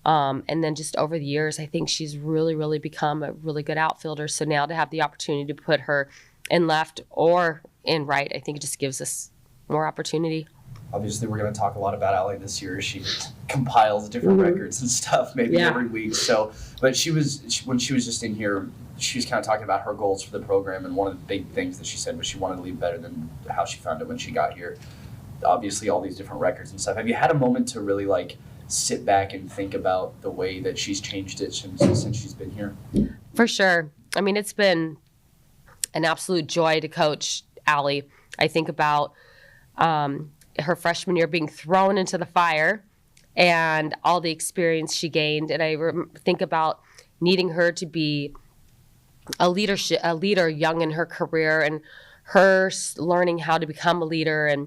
And then just over the years, I think she's really, really become a really good outfielder. So now to have the opportunity to put her in left or in right, I think it just gives us more opportunity. Obviously, we're going to talk a lot about Allee this year. She compiles different records and stuff maybe every week. So, but when she was just in here, she was kind of talking about her goals for the program, and one of the big things that she said was she wanted to leave better than how she found it when she got here. Obviously, all these different records and stuff. Have you had a moment to really sit back and think about the way that she's changed it since she's been here? For sure. I mean, it's been an absolute joy to coach Allee. I think about her freshman year being thrown into the fire and all the experience she gained. And I think about needing her to be a leader young in her career, and her learning how to become a leader, and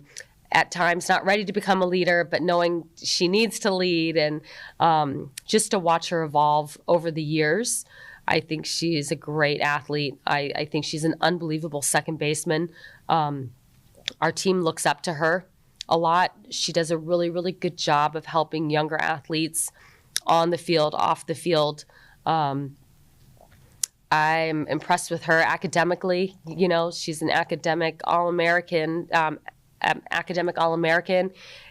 at times not ready to become a leader, but knowing she needs to lead, and just to watch her evolve over the years. I think she is a great athlete. I think she's an unbelievable second baseman. Our team looks up to her a lot. She does a really, really good job of helping younger athletes on the field, off the field. I'm impressed with her academically. She's an academic All-American,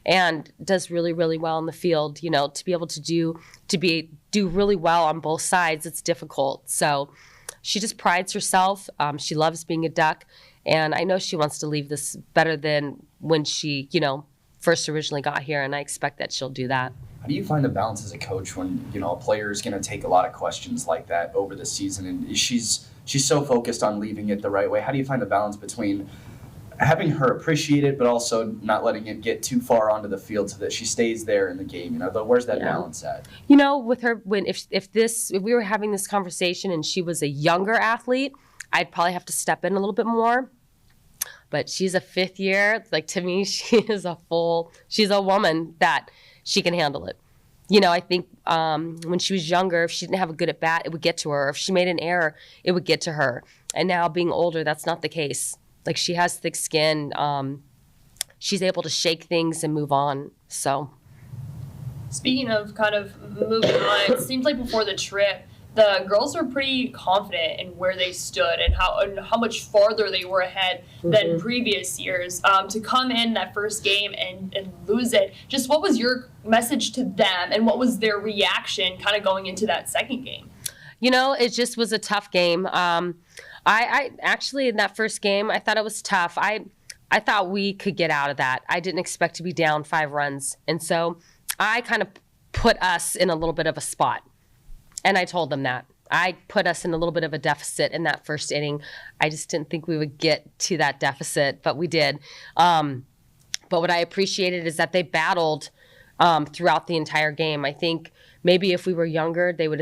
and does really, really well in the field. To be able to do really well on both sides, it's difficult. So she just prides herself. She loves being a Duck, and I know she wants to leave this better than when she, first originally got here, and I expect that she'll do that. How do you find the balance as a coach when, a player is going to take a lot of questions like that over the season, and she's so focused on leaving it the right way? How do you find the balance between having her appreciate it, but also not letting it get too far onto the field so that she stays there in the game? Where's that balance at? With her, if we were having this conversation and she was a younger athlete, I'd probably have to step in a little bit more. But she's a fifth year. To me, she's a woman that she can handle it. I think when she was younger, if she didn't have a good at bat, it would get to her. If she made an error, it would get to her. And now being older, that's not the case. She has thick skin. She's able to shake things and move on. So, speaking of kind of moving on, it seems like before the trip, the girls were pretty confident in where they stood and how much farther they were ahead than previous years. To come in that first game and lose it, just what was your message to them, and what was their reaction kind of going into that second game? It just was a tough game. I actually, in that first game, I thought it was tough. I thought we could get out of that. I didn't expect to be down 5 runs. And so I kind of put us in a little bit of a spot. And I told them that. I put us in a little bit of a deficit in that first inning. I just didn't think we would get to that deficit, but we did. But what I appreciated is that they battled throughout the entire game. I think maybe if we were younger, they would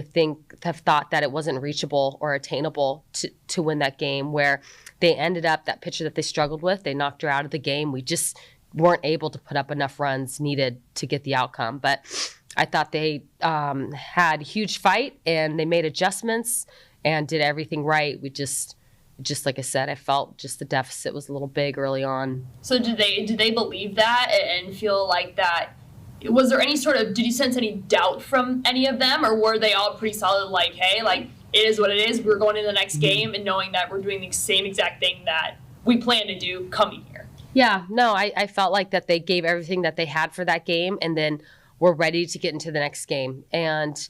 have thought that it wasn't reachable or attainable to win that game, where they ended up, that pitcher that they struggled with, they knocked her out of the game. We just weren't able to put up enough runs needed to get the outcome. But I thought they had a huge fight, and they made adjustments and did everything right. We just just like I said, I felt just the deficit was a little big early on. So did they believe that and feel like that? Was there any sort of, did you sense any doubt from any of them, or were they all pretty solid, like, hey, like, it is what it is, we're going to the next game and knowing that we're doing the same exact thing that we plan to do coming here? Yeah, no, I felt like that they gave everything that they had for that game, and then we're ready to get into the next game. And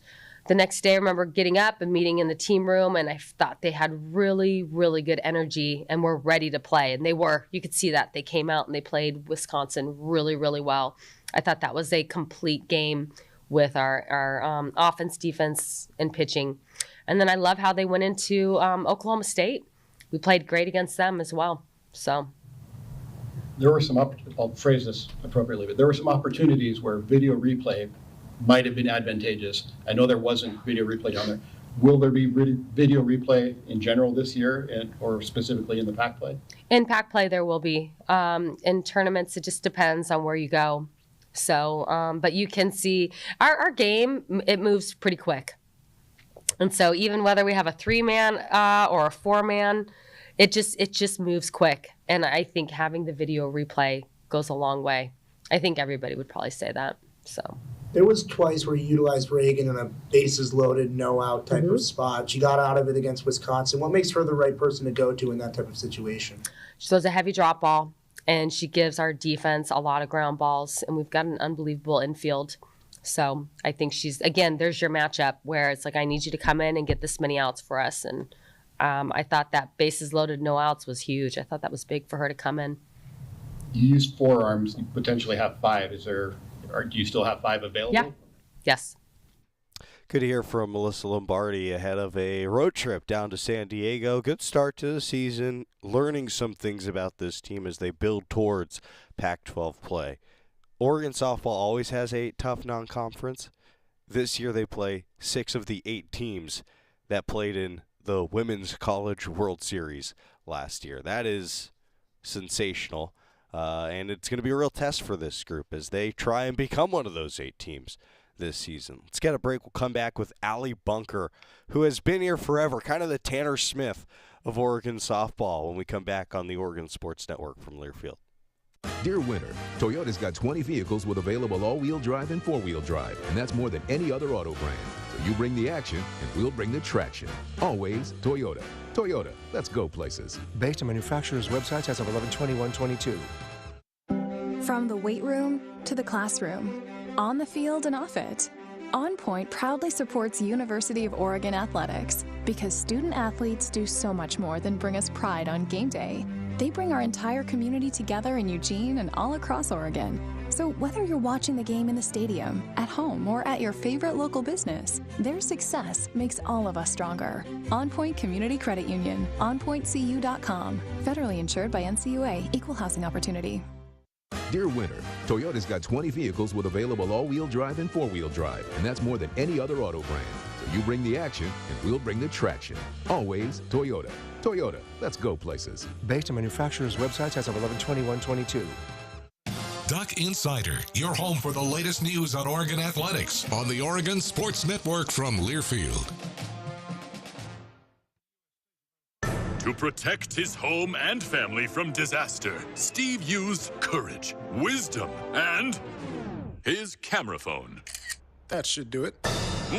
the next day, I remember getting up and meeting in the team room, and I thought they had really, really good energy and were ready to play. And they were. You could see that. They came out and they played Wisconsin really, really well. I thought that was a complete game with our offense, defense, and pitching. And then I love how they went into Oklahoma State. We played great against them as well. So there were some, I'll phrase this appropriately, but there were some opportunities where video replay might have been advantageous. I know there wasn't video replay down there. Will there be video replay in general this year, or specifically in the pack play? In pack play, there will be. In tournaments, it just depends on where you go. So, but you can see our game, it moves pretty quick. And so even whether we have a 3-man or a 4-man, it just moves quick. And I think having the video replay goes a long way. I think everybody would probably say that. So there was twice where you utilized Reagan in a bases loaded, no out type of spot. She got out of it against Wisconsin. What makes her the right person to go to in that type of situation? She throws a heavy drop ball, and she gives our defense a lot of ground balls, and we've got an unbelievable infield. So I think she's, again, there's your matchup where it's like, I need you to come in and get this many outs for us. And I thought that bases loaded, no outs was huge. I thought that was big for her to come in. You use 4 arms, you potentially have 5. Or do you still have 5 available? Yeah. Yes. Good to hear from Melyssa Lombardi ahead of a road trip down to San Diego. Good start to the season, learning some things about this team as they build towards Pac-12 play. Oregon softball always has a tough non-conference. This year they play 6 of the 8 teams that played in the Women's College World Series last year. That is sensational, and it's going to be a real test for this group as they try and become one of those 8 teams this season. Let's get a break. We'll come back with Allee Bunker, who has been here forever, kind of the Tanner Smith of Oregon softball, when we come back on the Oregon Sports Network from Learfield. Dear winter, Toyota's got 20 vehicles with available all-wheel drive and four-wheel drive, and that's more than any other auto brand. So you bring the action, and we'll bring the traction. Always Toyota. Toyota, let's go places. Based on manufacturer's websites as of 11/21/22. From the weight room to the classroom, on the field and off it, On Point proudly supports University of Oregon athletics because student athletes do so much more than bring us pride on game day. They bring our entire community together in Eugene and all across Oregon. So whether you're watching the game in the stadium, at home, or at your favorite local business, their success makes all of us stronger. On Point Community Credit Union, onpointcu.com. Federally insured by NCUA, Equal Housing Opportunity. Dear winter, Toyota's got 20 vehicles with available all-wheel drive and four-wheel drive, and that's more than any other auto brand. So you bring the action, and we'll bring the traction. Always Toyota. Toyota, let's go places. Based on manufacturer's websites as of 11/21/22. Duck Insider, your home for the latest news on Oregon athletics on the Oregon Sports Network from Learfield. To protect his home and family from disaster, Steve used courage, wisdom, and his camera phone. That should do it.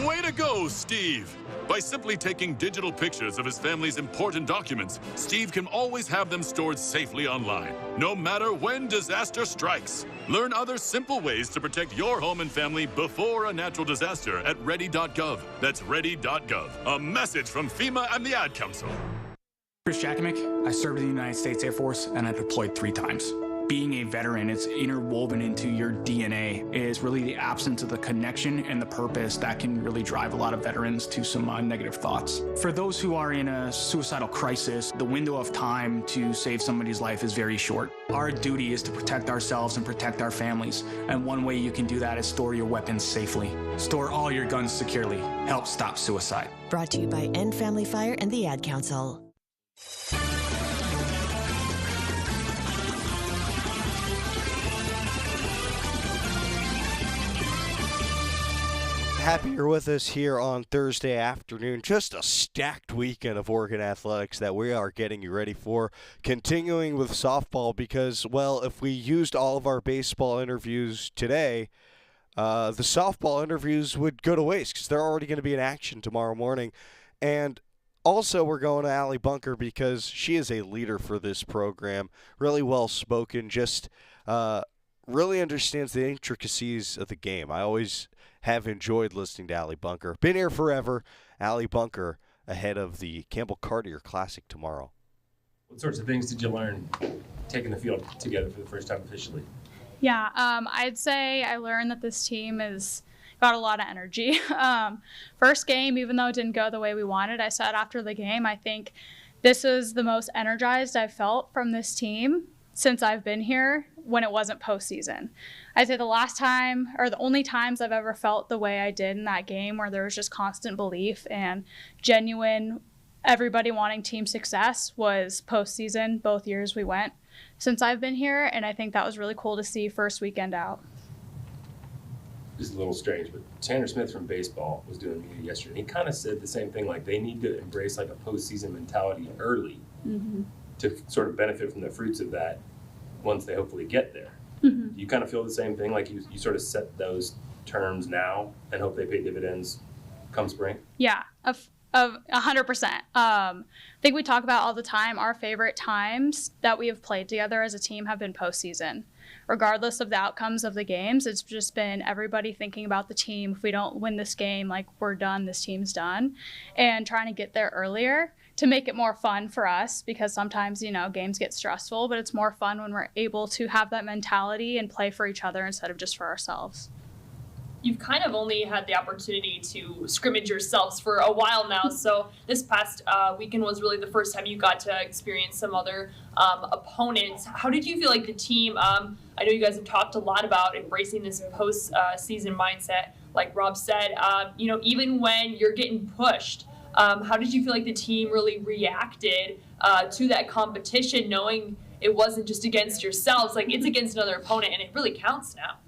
Way to go, Steve! By simply taking digital pictures of his family's important documents, Steve can always have them stored safely online, no matter when disaster strikes. Learn other simple ways to protect your home and family before a natural disaster at ready.gov. That's ready.gov. A message from FEMA and the Ad Council. Chris Jakimick, I served in the United States Air Force and I deployed 3 times. Being a veteran, it's interwoven into your DNA, is really the absence of the connection and the purpose that can really drive a lot of veterans to some negative thoughts. For those who are in a suicidal crisis, the window of time to save somebody's life is very short. Our duty is to protect ourselves and protect our families, and one way you can do that is store your weapons safely. Store all your guns securely. Help stop suicide. Brought to you by End Family Fire and the Ad Council. Happy you're with us here on Thursday afternoon. Just a stacked weekend of Oregon athletics that we are getting you ready for. Continuing with softball because, well, if we used all of our baseball interviews today, the softball interviews would go to waste because they're already going to be in action tomorrow morning. And also, we're going to Allee Bunker because she is a leader for this program. Really well spoken, just really understands the intricacies of the game. I always have enjoyed listening to Allee Bunker. Been here forever. Allee Bunker ahead of the Campbell Cartier Classic tomorrow. What sorts of things did you learn taking the field together for the first time officially? Yeah, I'd say I learned that this team has got a lot of energy. First game, even though it didn't go the way we wanted, I said after the game, I think this is the most energized I've felt from this team since I've been here when it wasn't postseason. I'd say the last time, or the only times I've ever felt the way I did in that game where there was just constant belief and genuine everybody wanting team success was postseason, both years we went since I've been here, and I think that was really cool to see first weekend out. This is a little strange, but Tanner Smith from baseball was doing media yesterday, and he kind of said the same thing, like they need to embrace like a postseason mentality early to sort of benefit from the fruits of that once they hopefully get there. Do you kind of feel the same thing, like you sort of set those terms now and hope they pay dividends come spring? Yeah, of 100%. I think we talk about all the time our favorite times that we have played together as a team have been postseason. Regardless of the outcomes of the games, it's just been everybody thinking about the team. If we don't win this game, like we're done, this team's done. And trying to get there earlier to make it more fun for us because sometimes, games get stressful, but it's more fun when we're able to have that mentality and play for each other instead of just for ourselves. You've kind of only had the opportunity to scrimmage yourselves for a while now. So this past weekend was really the first time you got to experience some other opponents. How did you feel like the team, I know you guys have talked a lot about embracing this post-season mindset, like Rob said, even when you're getting pushed, how did you feel like the team really reacted to that competition, knowing it wasn't just against yourselves, like it's against another opponent and it really counts now?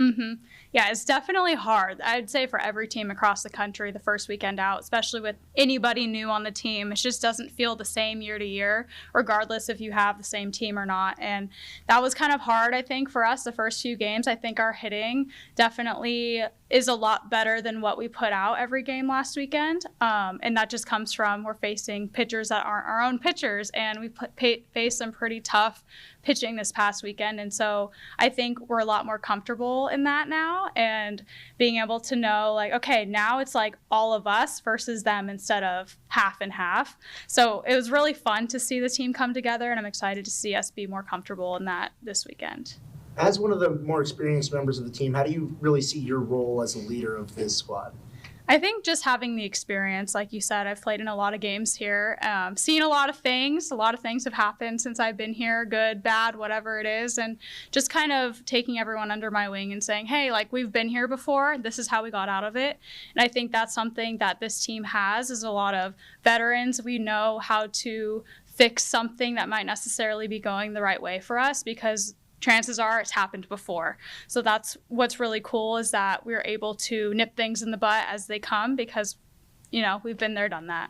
Yeah, it's definitely hard. I'd say for every team across the country, the first weekend out, especially with anybody new on the team, it just doesn't feel the same year to year, regardless if you have the same team or not. And that was kind of hard, I think, for us the first few games. I think our hitting definitely is a lot better than what we put out every game last weekend. And that just comes from we're facing pitchers that aren't our own pitchers, and we faced some pretty tough pitching this past weekend. And so I think we're a lot more comfortable in that now and being able to know, like, okay, now it's like all of us versus them instead of half and half. So it was really fun to see the team come together, and I'm excited to see us be more comfortable in that this weekend. As one of the more experienced members of the team, how do you really see your role as a leader of this squad? I think just having the experience, like you said, I've played in a lot of games here, seen a lot of things. A lot of things have happened since I've been here, good, bad, whatever it is, and just kind of taking everyone under my wing and saying, hey, like we've been here before, this is how we got out of it. And I think that's something that this team has, is a lot of veterans. We know how to fix something that might necessarily be going the right way for us because chances are it's happened before. So that's what's really cool, is that we're able to nip things in the butt as they come because, we've been there, done that.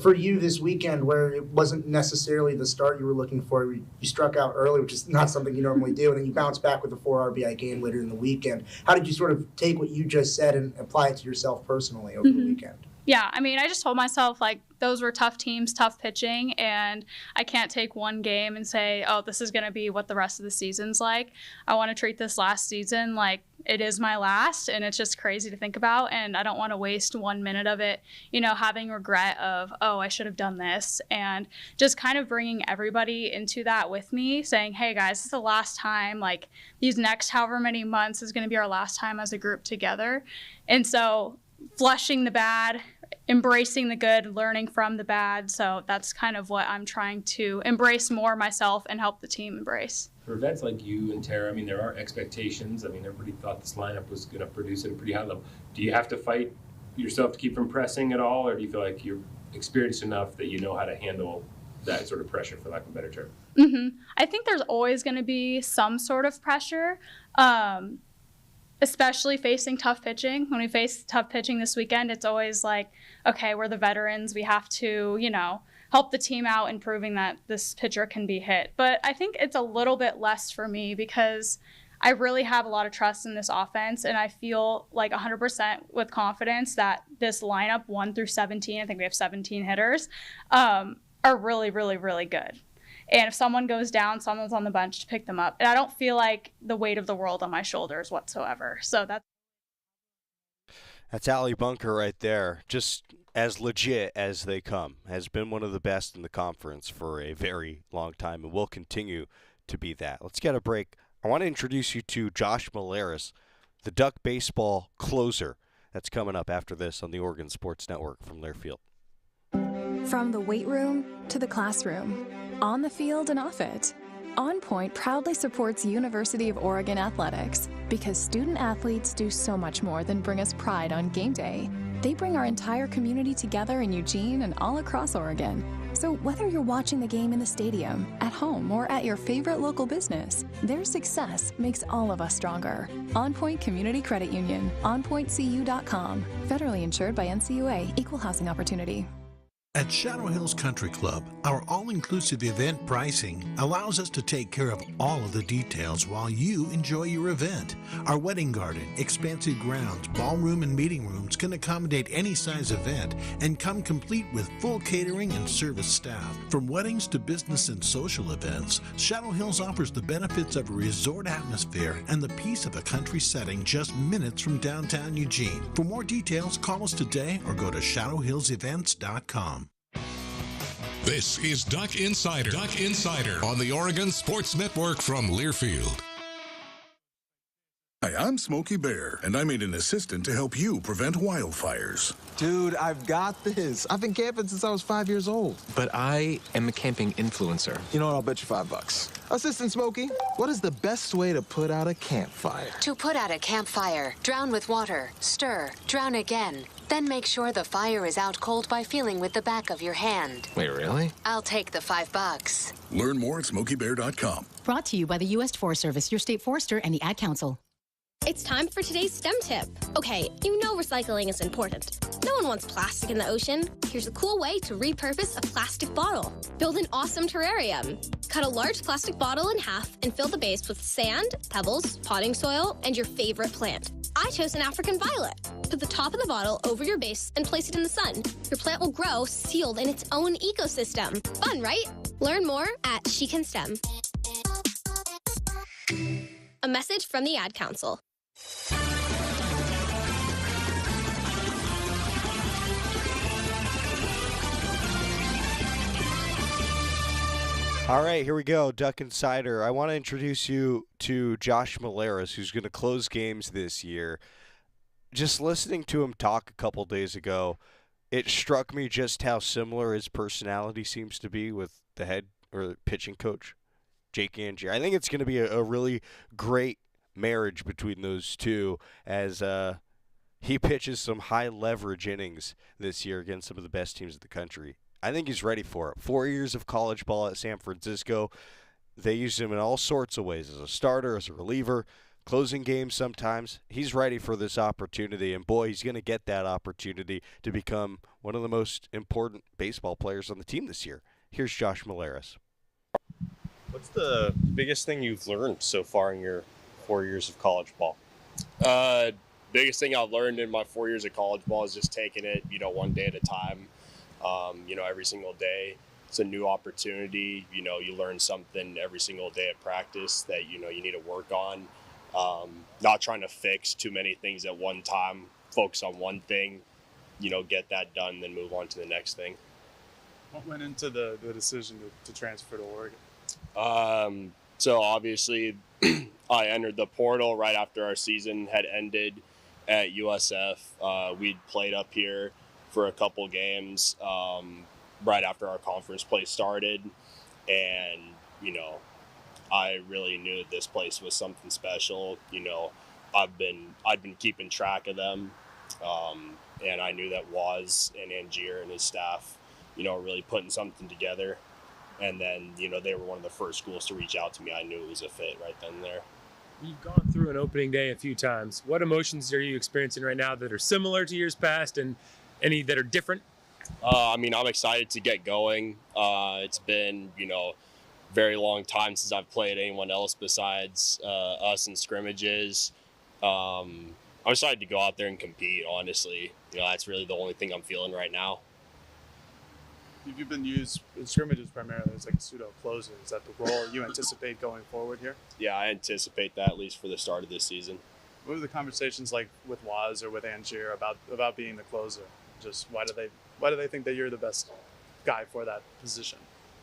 For you this weekend, where it wasn't necessarily the start you were looking for, you struck out early, which is not something you normally do, and then you bounced back with a 4 RBI game later in the weekend. How did you sort of take what you just said and apply it to yourself personally over the weekend? Yeah, I just told myself, like, those were tough teams, tough pitching, and I can't take one game and say, oh, this is going to be what the rest of the season's like. I want to treat this last season like it is my last, and it's just crazy to think about, and I don't want to waste 1 minute of it, having regret of, oh, I should have done this, and just kind of bringing everybody into that with me, saying, hey, guys, this is the last time, like, these next however many months is going to be our last time as a group together. And so flushing the bad, embracing the good, learning from the bad. So that's kind of what I'm trying to embrace more myself and help the team embrace. For vets like you and Tara, there are expectations. Everybody thought this lineup was going to produce at a pretty high level. Do you have to fight yourself to keep from pressing at all, or do you feel like you're experienced enough that you know how to handle that sort of pressure, for lack of a better term? I think there's always going to be some sort of pressure. especially facing tough pitching. When we face tough pitching this weekend, it's always like, okay, we're the veterans. We have to, help the team out in proving that this pitcher can be hit. But I think it's a little bit less for me because I really have a lot of trust in this offense, and I feel like 100% with confidence that this lineup 1 through 17, I think we have 17 hitters, are really, really, really good. And if someone goes down, someone's on the bench to pick them up. And I don't feel like the weight of the world on my shoulders whatsoever. So That's Allee Bunker right there. Just as legit as they come. Has been one of the best in the conference for a very long time and will continue to be that. Let's get a break. I want to introduce you to Josh Melyssa, the Duck baseball closer. That's coming up after this on the Oregon Sports Network from Learfield. From the weight room to the classroom, on the field and off it, On Point proudly supports University of Oregon athletics because student athletes do so much more than bring us pride on game day. They bring our entire community together in Eugene and all across Oregon. So whether you're watching the game in the stadium, at home, or at your favorite local business, their success makes all of us stronger. On Point Community Credit Union, onpointcu.com. Federally insured by NCUA, Equal Housing Opportunity. At Shadow Hills Country Club, our all-inclusive event pricing allows us to take care of all of the details while you enjoy your event. Our wedding garden, expansive grounds, ballroom, and meeting rooms can accommodate any size event and come complete with full catering and service staff. From weddings to business and social events, Shadow Hills offers the benefits of a resort atmosphere and the peace of a country setting just minutes from downtown Eugene. For more details, call us today or go to shadowhillsevents.com. This is Duck Insider. Duck Insider on the Oregon Sports Network from Learfield. Hi, I'm Smokey Bear, and I made an assistant to help you prevent wildfires. Dude, I've got this. I've been camping since I was 5 years old. But I am a camping influencer. You know what? I'll bet you $5. Assistant Smokey, what is the best way to put out a campfire? To put out a campfire, drown with water, stir, drown again. Then make sure the fire is out cold by feeling with the back of your hand. Wait, really? I'll take the $5. Learn more at SmokeyBear.com. Brought to you by the U.S. Forest Service, your state forester, and the Ad Council. It's time for today's STEM tip. Okay, you know recycling is important. No one wants plastic in the ocean. Here's a cool way to repurpose a plastic bottle. Build an awesome terrarium. Cut a large plastic bottle in half and fill the base with sand, pebbles, potting soil, and your favorite plant. I chose an African violet. Put the top of the bottle over your base and place it in the sun. Your plant will grow sealed in its own ecosystem. Fun, right? Learn more at She Can STEM. A message from the Ad Council. All right, here we go, Duck Insider. I want to introduce you to Josh Melyssa, who's going to close games this year. Just listening to him talk a couple days ago, it struck me just how similar his personality seems to be with the head or pitching coach, Jake Angier. I think it's going to be a really great marriage between those two as he pitches some high leverage innings this year against some of the best teams in the country. I think he's ready for it. 4 years of college ball at San Francisco. They used him in all sorts of ways, as a starter, as a reliever, closing games sometimes. He's ready for this opportunity, and boy, he's going to get that opportunity to become one of the most important baseball players on the team this year. Here's Josh Melyssa. What's the biggest thing you've learned so far in your 4 years of college ball? Biggest thing I've learned in my 4 years of college ball is just taking it, one day at a time. Every single day it's a new opportunity. You learn something every single day at practice that, you need to work on. Not trying to fix too many things at one time, focus on one thing, get that done, then move on to the next thing. What went into the decision to transfer to Oregon? So obviously I entered the portal right after our season had ended at USF. We'd played up here for a couple games right after our conference play started, and I really knew that this place was something special. I'd been keeping track of them, and I knew that Waz and Angier and his staff really putting something together, and then they were one of the first schools to reach out to me. I knew it was a fit right then and there. You've gone through an opening day a few times. What emotions are you experiencing right now that are similar to years past and any that are different? I'm excited to get going. It's been, very long time since I've played anyone else besides us in scrimmages. I'm excited to go out there and compete, honestly. That's really the only thing I'm feeling right now. You've been used in scrimmages primarily as like a pseudo closer. Is that the role you anticipate going forward here? Yeah, I anticipate that at least for the start of this season. What are the conversations like with Waz or with Angier about being the closer? Just why do they think that you're the best guy for that position?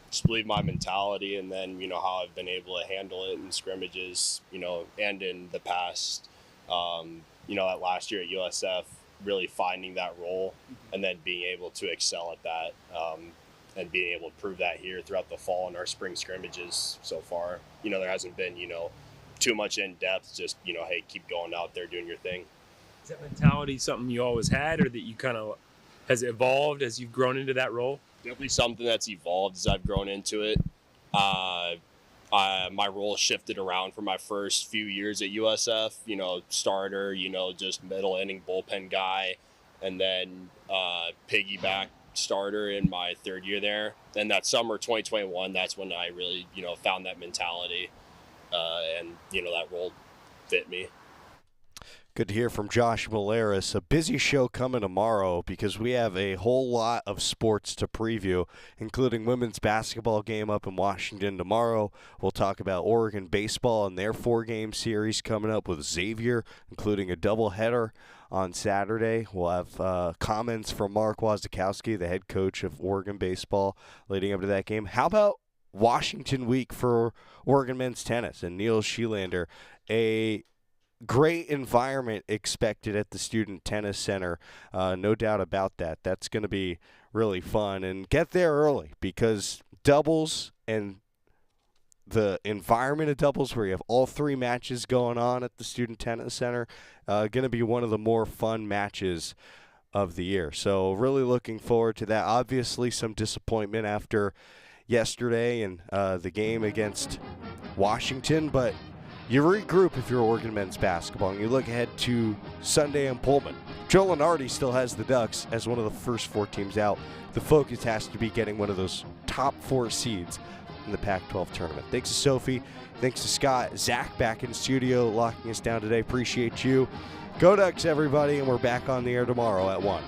Just believe my mentality, and then how I've been able to handle it in scrimmages, and in the past. That last year at USF, really finding that role and then being able to excel at that, and being able to prove that here throughout the fall and our spring scrimmages so far. There hasn't been too much in depth. Just hey, keep going out there doing your thing. Is that mentality something you always had, or that you kind of has evolved as you've grown into that role? Definitely something that's evolved as I've grown into it. My role shifted around for my first few years at USF, starter, just middle inning bullpen guy, and then piggyback starter in my third year there. Then that summer 2021, that's when I really, found that mentality, and, that role fit me. Good to hear from Josh Melyssa. A busy show coming tomorrow because we have a whole lot of sports to preview, including women's basketball game up in Washington tomorrow. We'll talk about Oregon baseball and their 4-game series coming up with Xavier, including a doubleheader on Saturday. We'll have comments from Mark Wasikowski, the head coach of Oregon baseball, leading up to that game. How about Washington week for Oregon men's tennis and Neil Schelander? A great environment expected at the Student Tennis Center, no doubt about that. That's going to be really fun. And get there early because doubles and the environment of doubles where you have all 3 matches going on at the Student Tennis Center, going to be one of the more fun matches of the year. So really looking forward to that. Obviously some disappointment after yesterday and the game against Washington, but you regroup if you're Oregon men's basketball, and you look ahead to Sunday in Pullman. Joe Lombardi still has the Ducks as one of the first 4 teams out. The focus has to be getting one of those top 4 seeds in the Pac-12 tournament. Thanks to Sophie. Thanks to Scott. Zach back in studio locking us down today. Appreciate you. Go Ducks, everybody, and we're back on the air tomorrow at 1.